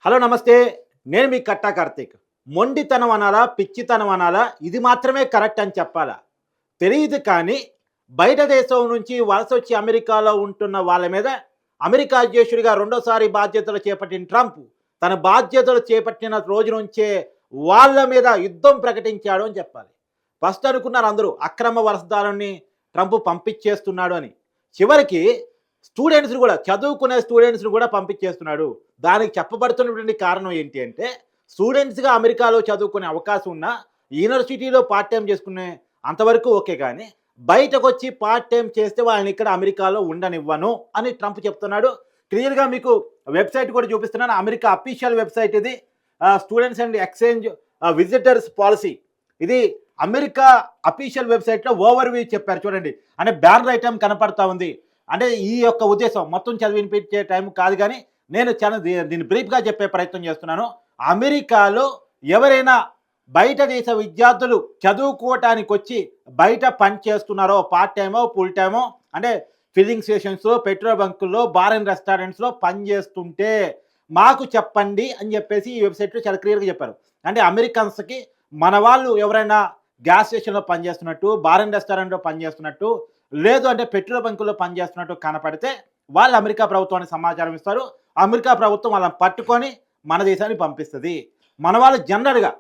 Hello నమస్తే. నేను మీ కట్టా కార్తీక్. మొండితనం అనాలా? పిచ్చితనం అనాలా? ఇది మాత్రమే కరెక్ట్ అని చెప్పాలా? తెలీదు కానీ బయట దేశం నుంచి వలసొచ్చి అమెరికాలో ఉంటున్న వాళ్ళ మీద అమెరికా అధ్యక్షుడిగా రెండోసారి బాధ్యతలు చేపట్టిన ట్రంప్ తన బాధ్యతలు చేపట్టిన రోజు నుంచే వాళ్ళ మీద యుద్ధం ప్రకటించాడు అని చెప్పాలి. ఫస్ట్ అనుకున్నారు అందరూ అక్రమ వలసదారుల్ని ట్రంప్ పంపించేస్తున్నాడు అని. చివరికి స్టూడెంట్స్‌ని గూడా చదువుకునే స్టూడెంట్స్‌ని గూడా పంపించేస్తున్నాడు. దానికి చెప్పబడుతున్నటువంటి కారణం ఏంటి అంటే, స్టూడెంట్స్‌గా అమెరికాలో చదువుకునే అవకాశం ఉన్నా, యూనివర్సిటీలో పార్ట్ టైమ్ చేసుకునే అంతవరకు ఓకే గానీ, బయటకొచ్చి పార్ట్ టైమ్ చేస్తే వాళ్ళని ఇక్కడ అమెరికాలో ఉండనివ్వను అని ట్రంప్ చెప్తున్నాడు. క్లియర్‌గా మీకు వెబ్‌సైట్ కూడా చూపిస్తున్నాను. అమెరికా అఫీషియల్ వెబ్‌సైట్ ఇది. Students and exchange visitors policy. ఇది అమెరికా అఫీషియల్ వెబ్‌సైట్‌లో ఓవర్‌వ్యూ చెప్పారు చూడండి. అంటే బ్యానర్ ఐటెమ్ కనపడతా ఉంది. అంటే ఈ యొక్క ఉద్దేశం మొత్తం చదివి వినిపించే టైం కాదు గానీ, నేను చాలా దీన్ని బ్రీఫ్‌గా చెప్పే ప్రయత్నం చేస్తున్నాను. అమెరికాలో ఎవరైనా బయట దేశ విద్యార్థులు చదువుకోవటానికొచ్చి బయట పని చేస్తున్నారో పార్ట్ టైమో, ఫుల్ టైమో అంటే ఫిల్లింగ్ స్టేషన్స్‌లో, పెట్రోల్ బంకుల్లో, బార్ అండ్ రెస్టారెంట్స్‌లో పని చేస్తుంటే మాకు చెప్పండి అని చెప్పేసి ఈ వెబ్‌సైట్‌లో చాలా క్లియర్‌గా చెప్పారు. అంటే అమెరికన్స్‌కి మన వాళ్ళు ఎవరైనా గ్యాస్ స్టేషన్‌లో పనిచేస్తున్నట్టు, బార్ అండ్ రెస్టారెంట్‌లో పనిచేస్తున్నట్టు, లేదు అంటే పెట్రోల్ బంకుల్లో పనిచేస్తున్నట్టు కనపడితే వాళ్ళు అమెరికా ప్రభుత్వానికి సమాచారం ఇస్తారు. అమెరికా ప్రభుత్వం వాళ్ళని పట్టుకొని మన దేశానికి పంపిస్తది. మన వాళ్ళు జనరల్‌గా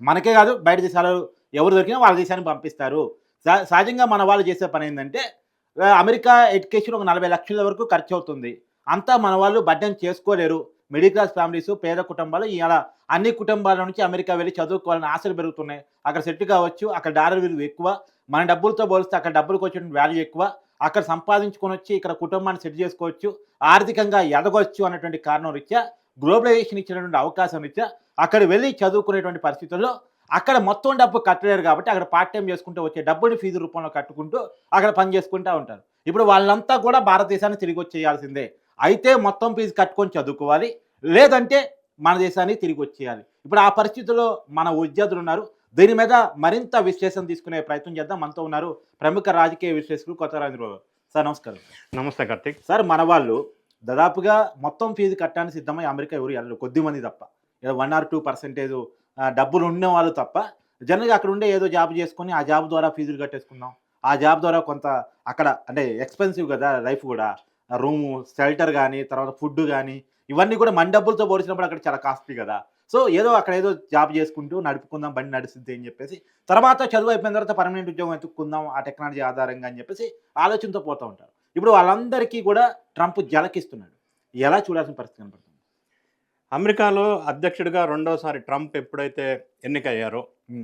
మనకే కాదు బయట దేశాలు ఎవరు దొరికినా వాళ్ళ దేశానికి పంపిస్తారు. సహజంగా మన వాళ్ళు చేసే పనేందంటే అమెరికా ఎడ్యుకేషన్ ఒక 40,00,000 వరకు ఖర్చవుతుంది. అంతా మన వాళ్ళు బడ్జెట్ చేసుకోలేరు. మిడిల్ క్లాస్ ఫ్యామిలీసు, పేద కుటుంబాలు ఇలా అన్ని కుటుంబాల నుంచి అమెరికా వెళ్లి చదువుకోవాలని ఆశలు పెరుగుతున్నాయి. అక్కడ సెటిల్ కావచ్చు. అక్కడ డాలర్ విలువ ఎక్కువ. మన డబ్బులతో పోలిస్తే అక్కడ డబ్బులకొచ్చేటువంటి వాల్యూ ఎక్కువ. అక్కడ సంపాదించుకొనొచ్చి ఇక్కడ కుటుంబాన్ని సెట్ చేసుకోవచ్చు. ఆర్థికంగా ఎదగొచ్చు అన్నటువంటి కారణం రీత్యా గ్లోబలైజేషన్ ఇచ్చినటువంటి అవకాశం రీత్యా అక్కడ వెళ్లి చదువుకునేటువంటి పరిస్థితుల్లో అక్కడ మొత్తం డబ్బు కట్టలేరు కాబట్టి అక్కడ పార్ట్ టైమ్ చేసుకుంటూ వచ్చే డబ్బుని ఫీజు రూపంలో కట్టుకుంటూ అక్కడ పని చేసుకుంటా ఉంటారు. ఇప్పుడు వాళ్ళంతా కూడా భారతదేశానికి తిరిగొచ్చేయాల్సిందే. అయితే మొత్తం ఫీజు కట్టుకొని చదువుకోవాలి. లేదంటే మన దేశానికి తిరిగొచ్చేయాలి. ఇప్పుడు ఆ పరిస్థితిలో మన విద్యార్థులున్నారు. దీని మీద మరింత విశ్లేషణ తీసుకునే ప్రయత్నం చేద్దాం. మనతో ఉన్నారు ప్రముఖ రాజకీయ విశ్లేషకులు కొత్తరాజురావు గారు. సార్ నమస్కారం. నమస్తే కార్తీక్. సార్ మన వాళ్ళు దాదాపుగా మొత్తం ఫీజు కట్టడానికి సిద్ధమై అమెరికా ఎవరు ఎళ్ళరు. కొద్దిమంది తప్ప. ఏదో 1 ఆర్ 2% డబ్బులు ఉన్నవాళ్ళు తప్ప జనరల్‌గా అక్కడ ఉండే ఏదో జాబ్ చేసుకొని ఆ జాబ్ ద్వారా ఫీజులు కట్టేసుకుందాం. ఆ జాబ్ ద్వారా కొంత అక్కడ అంటే ఎక్స్‌పెన్సివ్ గదా! లైఫ్ గూడా. రూము, షెల్టర్ గాని, తర్వాత ఫుడ్ గాని ఇవన్నీ కూడా మన డబ్బులతో పోల్చినప్పుడు అక్కడ చాలా కాస్ట్‌లీ గదా! సో ఏదో అక్కడ ఏదో జాబ్ చేసుకుంటూ నడుపుకుందాం బండి నడుస్తుంది అని చెప్పేసి తర్వాత చదువు అయిపోయిన తర్వాత పర్మనెంట్ ఉద్యోగం వెతుక్కుందాం ఆ టెక్నాలజీ ఆధారంగా అని చెప్పేసి ఆలోచనతో పోతూ ఉంటారు. ఇప్పుడు వాళ్ళందరికీ కూడా ట్రంప్ జలకిస్తున్నాడు. ఎలా చూడాల్సిన పరిస్థితి కనపడుతుంది? అమెరికాలో అధ్యక్షుడిగా రెండోసారి ట్రంప్ ఎప్పుడైతే ఎన్నికయ్యారో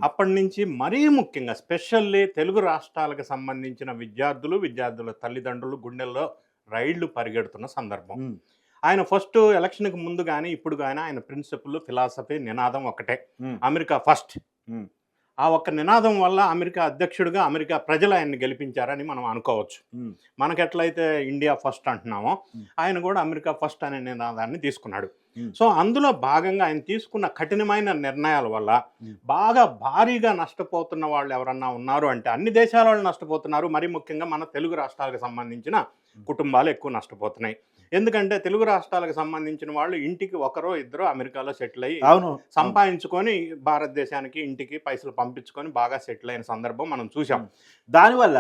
అప్పటి నుంచి మరీ ముఖ్యంగా స్పెషల్లీ తెలుగు రాష్ట్రాలకు సంబంధించిన విద్యార్థుల తల్లిదండ్రులు గుండెల్లో రైళ్లు పరిగెడుతున్న సందర్భం. ఆయన ఫస్ట్ ఎలక్షన్కి ముందు కానీ ఇప్పుడు కానీ ఆయన ప్రిన్సిపల్ ఫిలాసఫీ నినాదం ఒకటే, అమెరికా ఫస్ట్. ఆ ఒక్క నినాదం వల్ల అమెరికా అధ్యక్షుడిగా అమెరికా ప్రజలు ఆయన్ని గెలిపించారని మనం అనుకోవచ్చు. మనకెట్లయితే ఇండియా ఫస్ట్ అంటున్నామో ఆయన కూడా అమెరికా ఫస్ట్ అనే నినాదాన్ని తీసుకున్నాడు. సో అందులో భాగంగా ఆయన తీసుకున్న కఠినమైన నిర్ణయాల వల్ల బాగా భారీగా నష్టపోతున్న వాళ్ళు ఎవరన్నా ఉన్నారు అంటే అన్ని దేశాల వాళ్ళు నష్టపోతున్నారు. మరి ముఖ్యంగా మన తెలుగు రాష్ట్రాలకు సంబంధించిన కుటుంబాలు ఎక్కువ నష్టపోతున్నాయి. ఎందుకంటే తెలుగు రాష్ట్రాలకు సంబంధించిన వాళ్ళు ఇంటికి ఒకరో ఇద్దరు అమెరికాలో సెటిల్ అయ్యి సంపాదించుకొని భారతదేశానికి ఇంటికి పైసలు పంపించుకొని బాగా సెటిల్ అయిన సందర్భం మనం చూసాం. దానివల్ల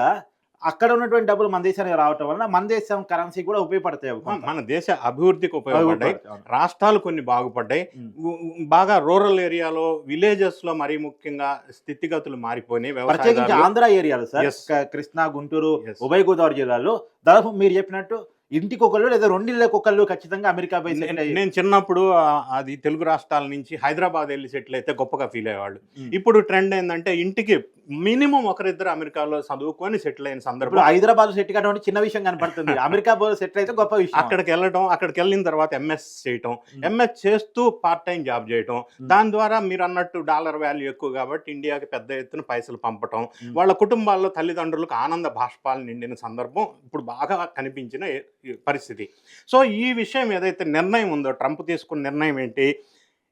అక్కడ ఉన్నటువంటి డబ్బులు మన దేశానికి రావటం వల్ల మన దేశం కరెన్సీ కూడా ఉపయోగపడతాయి. మన దేశ అభివృద్ధికి ఉపయోగపడ్డాయి. రాష్ట్రాలు కొన్ని బాగుపడ్డాయి. బాగా రూరల్ ఏరియాలో విలేజెస్ లో మరీ ముఖ్యంగా స్థితిగతులు మారిపోయినాయి. ఆంధ్ర ఏరియాలో సార్ కృష్ణా, గుంటూరు, ఉభయ గోదావరి జిల్లాలో దాదాపు మీరు చెప్పినట్టు ఇంటికి ఒకళ్ళు లేదా రెండిళ్ళకి ఒకళ్ళు ఖచ్చితంగా అమెరికా పోయి సెటిల్ అయ్యి. నేను చిన్నప్పుడు అది తెలుగు రాష్ట్రాల నుంచి హైదరాబాద్ వెళ్ళి సెటిల్ అయితే గొప్పగా ఫీల్ అయ్యేవాళ్ళు. ఇప్పుడు ట్రెండ్ ఏంటంటే ఇంటికి మినిమం ఒకరిద్దరు అమెరికాలో చదువుకొని సెటిల్ అయిన సందర్భం. హైదరాబాద్ సెటిల్ కావడం చిన్న విషయం కనపడుతుంది. అమెరికా సెటిల్ అయితే గొప్ప విషయం. అక్కడికి వెళ్ళిన తర్వాత ఎంఎస్ చేయటం, ఎంఎస్ చేస్తూ పార్ట్ టైం జాబ్ చేయటం, దాని ద్వారా మీరు అన్నట్టు డాలర్ వాల్యూ ఎక్కువ కాబట్టి ఇండియాకి పెద్ద ఎత్తున పైసలు పంపటం, వాళ్ళ కుటుంబాల్లో తల్లిదండ్రులకు ఆనంద బాష్పాలు నిండిన సందర్భం ఇప్పుడు బాగా కనిపించిన పరిస్థితి. సో ఈ విషయం ఏదైతే నిర్ణయం ఉందో ట్రంప్ తీసుకున్న నిర్ణయం ఏంటి,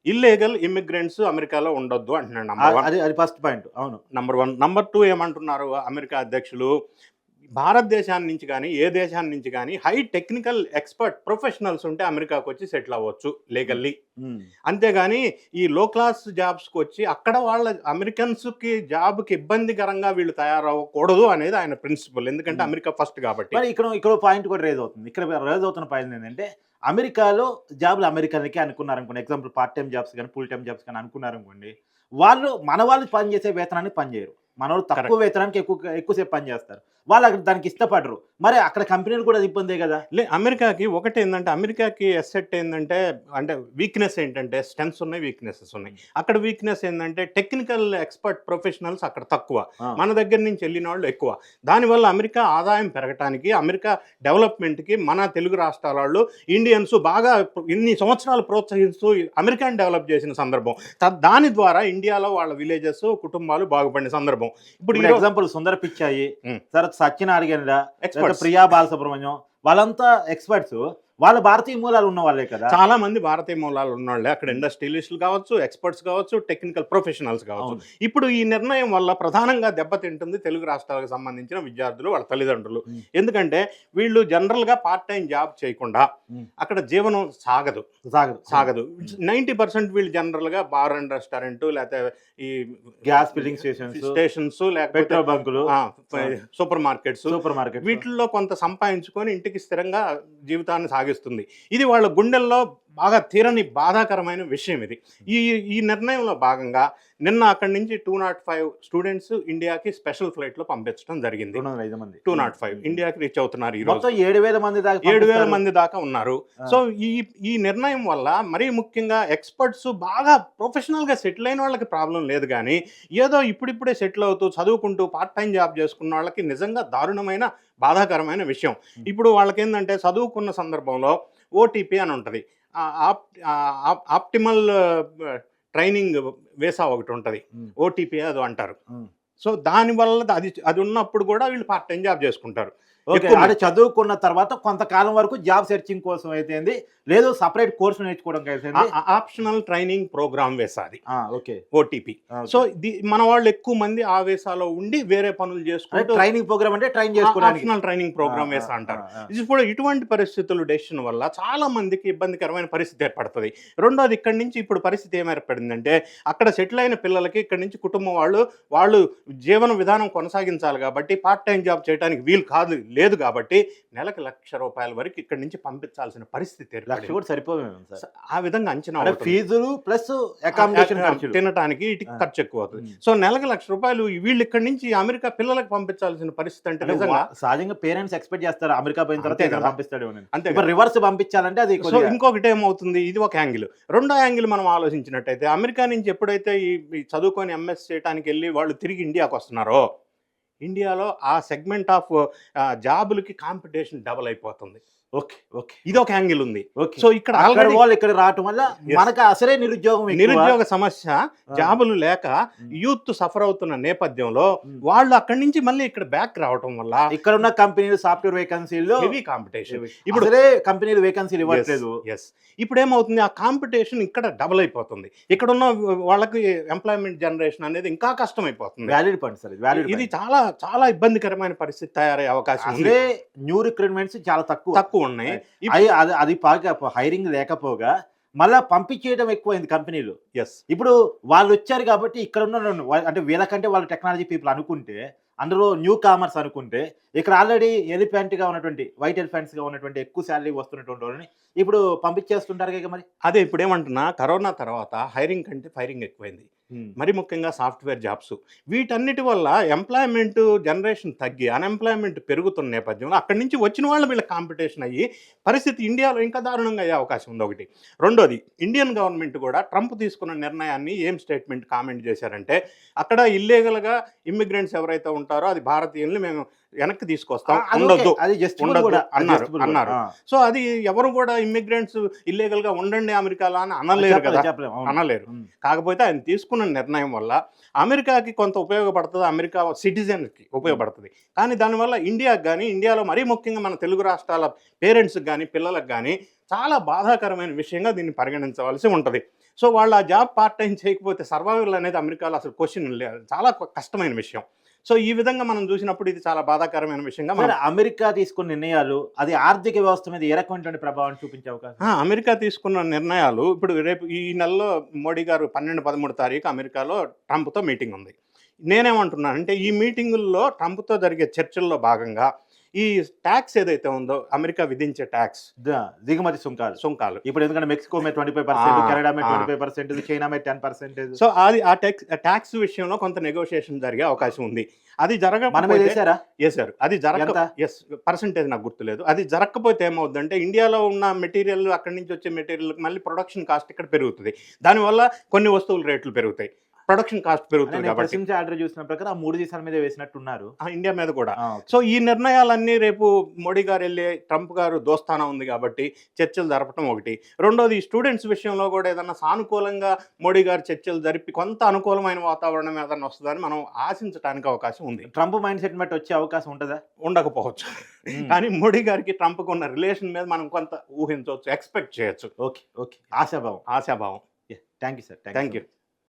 ఇల్లీగల్ ఇమిగ్రెంట్స్ అమెరికాలో ఉండొద్దు అంటున్నాడు. అది ఫస్ట్ పాయింట్. అవును, నంబర్ 1. నంబర్ 2 ఏమంటున్నారు అమెరికా అధ్యక్షులు, భారతదేశాన్ని నుంచి కానీ ఏ దేశాన్ని నుంచి కానీ హై టెక్నికల్ ఎక్స్పర్ట్ ప్రొఫెషనల్స్ ఉంటే అమెరికాకు వచ్చి సెటిల్ అవ్వచ్చు లీగల్లీ. అంతేగాని ఈ లో క్లాస్ జాబ్స్కి వచ్చి అక్కడ వాళ్ళ అమెరికన్స్కి జాబ్కి ఇబ్బందికరంగా వీళ్ళు తయారవ్వకూడదు అనేది ఆయన ప్రిన్సిపల్. ఎందుకంటే అమెరికా ఫస్ట్ కాబట్టి. మరి ఇక్కడ పాయింట్ కూడా రేజ్ అవుతుంది. ఇక్కడ రేజ్ అవుతున్న పాయింట్ ఏంటంటే అమెరికాలో జాబ్లు అమెరికన్లకే అనుకున్నారనుకోండి, ఎగ్జాంపుల్ పార్ట్ టైం జాబ్స్ కానీ ఫుల్ టైం జాబ్స్ కానీ అనుకున్నారనుకోండి, మన వాళ్ళు పనిచేసే వేతనాన్ని పనిచేయరు. మన వాళ్ళు తక్కువ వేతనానికి ఎక్కువసేపు పని చేస్తారు. వాళ్ళు అక్కడ దానికి ఇష్టపడరు. మరి అక్కడ కంపెనీలు కూడా ఇబ్బందే కదా. అమెరికాకి ఒకటి ఏంటంటే, అమెరికాకి ఎసెట్ ఏంటంటే, అంటే వీక్నెస్ ఏంటంటే స్ట్రెంగ్స్ ఉన్నాయి, వీక్నెసెస్ ఉన్నాయి. అక్కడ వీక్నెస్ ఏంటంటే టెక్నికల్ ఎక్స్పర్ట్ ప్రొఫెషనల్స్ అక్కడ తక్కువ, మన దగ్గర నుంచి వెళ్ళిన వాళ్ళు ఎక్కువ. దానివల్ల అమెరికా ఆదాయం పెరగటానికి, అమెరికా డెవలప్మెంట్కి మన తెలుగు రాష్ట్రాల వాళ్ళు ఇండియన్స్ బాగా ఇన్ని సంవత్సరాలు ప్రోత్సహిస్తూ అమెరికాని డెవలప్ చేసిన సందర్భం. దాని ద్వారా ఇండియాలో వాళ్ళ విలేజెస్ కుటుంబాలు బాగుపడిన సందర్భం. ఇప్పుడు ఎగ్జాంపుల్ సుందర పిచ్చాయి, తర్వాత సత్యనారాయణ, ప్రియా బాలసుబ్రహ్మణ్యం, వాళ్ళంతా ఎక్స్పర్ట్స్. వాళ్ళ భారతీయ మూలాలు ఉన్న వాళ్ళే కదా. చాలా మంది భారతీయ మూలాలు ఉన్న వాళ్ళే అక్కడ ఇండస్ట్రియలిస్టులు కావచ్చు, ఎక్స్పర్ట్స్ కావచ్చు, టెక్నికల్ ప్రొఫెషనల్స్ కావచ్చు. ఇప్పుడు ఈ నిర్ణయం వల్ల ప్రధానంగా దెబ్బతింటుంది తెలుగు రాష్ట్రాలకు సంబంధించిన విద్యార్థులు, వాళ్ళ తల్లిదండ్రులు. ఎందుకంటే వీళ్ళు జనరల్గా పార్ట్ టైం జాబ్ చేయకుండా అక్కడ జీవనం సాగదు. 90% వీళ్ళు జనరల్గా బార్ అండ్ రెస్టారెంట్, లేకపోతే ఈ గ్యాస్ ఫిల్లింగ్ స్టేషన్స్, లేకపోతే పెట్రోల్ బంకులు, సూపర్ మార్కెట్ వీటిల్లో కొంత సంపాదించుకొని ఇంటికి స్థిరంగా జీవితాన్ని సాగిస్తుంది. ఇది వాళ్ళ గుండెల్లో బాగా తీరని బాధాకరమైన విషయం ఇది. ఈ నిర్ణయంలో భాగంగా నిన్న అక్కడి నుంచి 205 స్టూడెంట్స్ ఇండియాకి స్పెషల్ ఫ్లైట్లో పంపించడం జరిగింది. 205 ఇండియాకి రీచ్ అవుతున్నారు. ఈ రోజు 7,000 మంది దాకా ఉన్నారు. సో ఈ నిర్ణయం వల్ల మరీ ముఖ్యంగా ఎక్స్పర్ట్స్ బాగా ప్రొఫెషనల్గా సెటిల్ అయిన వాళ్ళకి ప్రాబ్లం లేదు, కానీ ఏదో ఇప్పుడిప్పుడే సెటిల్ అవుతూ చదువుకుంటూ పార్ట్ టైం జాబ్ చేసుకున్న వాళ్ళకి నిజంగా దారుణమైన బాధాకరమైన విషయం. ఇప్పుడు వాళ్ళకి ఏంటంటే చదువుకున్న సందర్భంలో ఓటీపీ అని ఉంటుంది, ఆప్టిమల్ ట్రైనింగ్ వేసా ఒకటి ఉంటుంది, ఓటీపీ అది అంటారు. సో దానివల్ల అది ఉన్నప్పుడు కూడా వీళ్ళు పార్ట్ టైం జాబ్ చేసుకుంటారు. అంటే చదువుకున్న తర్వాత కొంతకాలం వరకు జాబ్ సెర్చింగ్ కోసం అయితే లేదు, సపరేట్ కోర్సు నేర్చుకోవడం అయితే ఆప్షనల్ ట్రైనింగ్ ప్రోగ్రామ్ వేసాది, ఓటీపీ. సో మన వాళ్ళు ఎక్కువ మంది ఆ వేసాలో ఉండి వేరే పనులు చేసుకుంటూ ట్రైనింగ్ ప్రోగ్రామ్ అంటే ఆప్షనల్ ట్రైనింగ్ ప్రోగ్రామ్ వేసా అంటారు. ఇప్పుడు ఇటువంటి పరిస్థితులు డెసిషన్ వల్ల చాలా మందికి ఇబ్బందికరమైన పరిస్థితి ఏర్పడుతుంది. రెండోది, ఇక్కడి నుంచి ఇప్పుడు పరిస్థితి ఏం ఏర్పడిందంటే, అక్కడ సెటిల్ అయిన పిల్లలకి ఇక్కడి నుంచి కుటుంబం వాళ్ళు జీవన విధానం కొనసాగించాలి కాబట్టి పార్ట్ టైం జాబ్ చేయడానికి వీలు లేదు కాబట్టి నెలకు ₹1,00,000 వరకు ఇక్కడి నుంచి పంపించాల్సిన పరిస్థితి ఆ విధంగా అంచనా. ఫీజులు ప్లస్ అకామిడేషన్, తినడానికి ఇటుకి ఖర్చు ఎక్కువ అవుతుంది. సో నెలకు ₹1,00,000 వీళ్ళు ఇక్కడి నుంచి అమెరికా పిల్లలకు పంపించాల్సిన పరిస్థితి అంటే నిజంగా సహజంగా పేరెంట్స్ ఎక్స్పెక్ట్ చేస్తారు అమెరికా పోయిన తర్వాత పంపిస్తాడు అంతే. రివర్స్ పంపించాలంటే అది. సో ఇంకొకటి ఏమవుతుంది, ఇది ఒక యాంగిల్. రెండో యాంగిల్ మనం ఆలోచించినట్టయితే, అమెరికా నుంచి ఎప్పుడైతే ఈ చదువుకొని ఎంఎస్ చేయడానికి వెళ్ళి వాళ్ళు తిరిగి ఇండియాకి వస్తున్నారో, ఇండియాలో ఆ సెగ్మెంట్ ఆఫ్ జాబులకి కాంపిటీషన్ డబుల్ అయిపోతుంది. ఇది ఒక యాంగిల్ ఉంది. సో ఇక్కడ వాళ్ళు ఇక్కడ రావటం వల్ల మనకు అసలే నిరుద్యోగ సమస్య, జాబులు లేక యూత్ సఫర్ అవుతున్న నేపథ్యంలో వాళ్ళు అక్కడి నుంచి మళ్ళీ ఇక్కడ బ్యాక్ రావటం వల్ల ఇక్కడ ఉన్న కంపెనీలు సాఫ్ట్వేర్ వేకెన్సీలు హెవీ కాంపిటీషన్. ఇప్పుడు కంపెనీలు వేకెన్సీలు ఇవ్వట్లేదు. ఇప్పుడు ఏమవుతుంది, ఆ కాంపిటీషన్ ఇక్కడ డబుల్ అయిపోతుంది. ఇక్కడ ఉన్న వాళ్ళకి ఎంప్లాయ్మెంట్ జనరేషన్ అనేది ఇంకా కష్టం అయిపోతుంది. వ్యాలిడ్ పాయింట్ సార్, ఇది చాలా చాలా ఇబ్బందికరమైన పరిస్థితి తయారయ్యే అవకాశం ఉంది. న్యూ రిక్రూట్మెంట్స్ చాలా తక్కువ ఉన్నాయి. అది హైరింగ్ లేకపోగా మళ్ళా పంపించేయడం ఎక్కువైంది కంపెనీలు. ఇప్పుడు వాళ్ళు వచ్చారు కాబట్టి ఇక్కడ ఉన్న అంటే వీళ్ళకంటే వాళ్ళు టెక్నాలజీ పీపుల్ అనుకుంటే, అందులో న్యూ కామర్స్ అనుకుంటే, ఇక్కడ ఆల్రెడీ ఎలిఫెంట్గా ఉన్నటువంటి వైట్ ఎలిఫెంట్స్గా ఉన్నటువంటి ఎక్కువ శాలరీ వస్తున్నటువంటి వాళ్ళని ఇప్పుడు పంపించేస్తుంటారు కదా. మరి అదే ఇప్పుడు ఏమంటున్నా, కరోనా తర్వాత హైరింగ్ కంటే ఫైరింగ్ ఎక్కువైంది. మరి ముఖ్యంగా సాఫ్ట్వేర్ జాబ్స్, వీటన్నిటి వల్ల ఎంప్లాయ్మెంట్ జనరేషన్ తగ్గి అన్ఎంప్లాయ్మెంట్ పెరుగుతున్న నేపథ్యంలో అక్కడి నుంచి వచ్చిన వాళ్ళు వీళ్ళ కాంపిటీషన్ అయ్యి పరిస్థితి ఇండియాలో ఇంకా దారుణంగా అయ్యే అవకాశం ఉంది ఒకటి. రెండోది, ఇండియన్ గవర్నమెంట్ కూడా ట్రంప్ తీసుకున్న నిర్ణయాన్ని ఏం స్టేట్మెంట్ కామెంట్ చేశారంటే, అక్కడ ఇల్లీగల్గా ఇమ్మిగ్రెంట్స్ ఎవరైతే ఉంటారో అది భారతీయుల్ని మేము వెనక్కి తీసుకొస్తాం, ఉండొద్దు అన్నారు. సో అది ఎవరు కూడా ఇమ్మిగ్రెంట్స్ ఇల్లీగల్ గా ఉండండి అమెరికాలో అని అనలేరు కదా, అనలేరు. కాకపోతే ఆయన తీసుకున్న నిర్ణయం వల్ల అమెరికాకి కొంత ఉపయోగపడుతుంది, అమెరికా సిటిజన్కి ఉపయోగపడుతుంది. కానీ దానివల్ల ఇండియాకి కానీ, ఇండియాలో మరీ ముఖ్యంగా మన తెలుగు రాష్ట్రాల పేరెంట్స్కి కానీ పిల్లలకు కానీ చాలా బాధాకరమైన విషయంగా దీన్ని పరిగణించవలసి ఉంటుంది. సో వాళ్ళు ఆ జాబ్ పార్ట్ టైం చేయకపోతే సర్వైవల్ అనేది అమెరికాలో అసలు క్వశ్చన్ లేదు, చాలా కష్టమైన విషయం. సో ఈ విధంగా మనం చూసినప్పుడు ఇది చాలా బాధాకరమైన విషయంగా మరి అమెరికా తీసుకున్న నిర్ణయాలు అది ఆర్థిక వ్యవస్థ మీద ఏ రకమైనటువంటి ప్రభావం చూపించే అవకాశం? అమెరికా తీసుకున్న నిర్ణయాలు ఇప్పుడు రేపు ఈ నెలలో మోడీ గారు 12-13 తారీఖు అమెరికాలో ట్రంప్తో మీటింగ్ ఉంది. నేనేమంటున్నానంటే ఈ మీటింగుల్లో ట్రంప్తో జరిగే చర్చల్లో భాగంగా ఈ ట్యాక్స్ ఏదైతే ఉందో అమెరికా విధించే ట్యాక్స్ దిగుమతి సుంకాలు ఇప్పుడు ఎందుకంటే మెక్సికో మీద 25%, కెనడా మీద 25%, చైనా మీద 10%. సో అది ఆ ట్యాక్స్ విషయంలో కొంత నెగోషియేషన్ జరిగే అవకాశం ఉంది. అది మనమే చేశారా? చేశారు. అది పర్సెంటేజ్ నాకు గుర్తులేదు. అది జరగకపోతే ఏమవుతుందంటే ఇండియాలో ఉన్న మెటీరియల్ అక్కడి నుంచి వచ్చే మెటీరియల్ మళ్ళీ ప్రొడక్షన్ కాస్ట్ ఇక్కడ పెరుగుతుంది. దానివల్ల కొన్ని వస్తువుల రేట్లు పెరుగుతాయి, ప్రొడక్షన్ కాస్ట్ పెరుగుతుంది. కాబట్టి ఆర్డర్ చూసిన ప్రకారం 3 దేశాల మీద వేసినట్టున్నారు, ఇండియా మీద కూడా. సో ఈ నిర్ణయాలన్నీ రేపు మోడీ గారు వెళ్ళి ట్రంప్ గారు దోస్తానా ఉంది కాబట్టి చర్చలు జరపడం ఒకటి. రెండోది స్టూడెంట్స్ విషయంలో కూడా ఏదన్నా సానుకూలంగా మోడీ గారు చర్చలు జరిపి కొంత అనుకూలమైన వాతావరణం ఏదన్నా వస్తుందని మనం ఆశించడానికి అవకాశం ఉంది. ట్రంప్ మైండ్ సెట్ బట్టి వచ్చే అవకాశం ఉంటుందా? ఉండకపోవచ్చు. కానీ మోడీ గారికి ట్రంప్కి ఉన్న రిలేషన్ మీద మనం కొంత ఊహించవచ్చు, ఎక్స్పెక్ట్ చేయొచ్చు. ఓకే, ఆశాభావం. ఆశాభావం. Thank you sir. Thank you.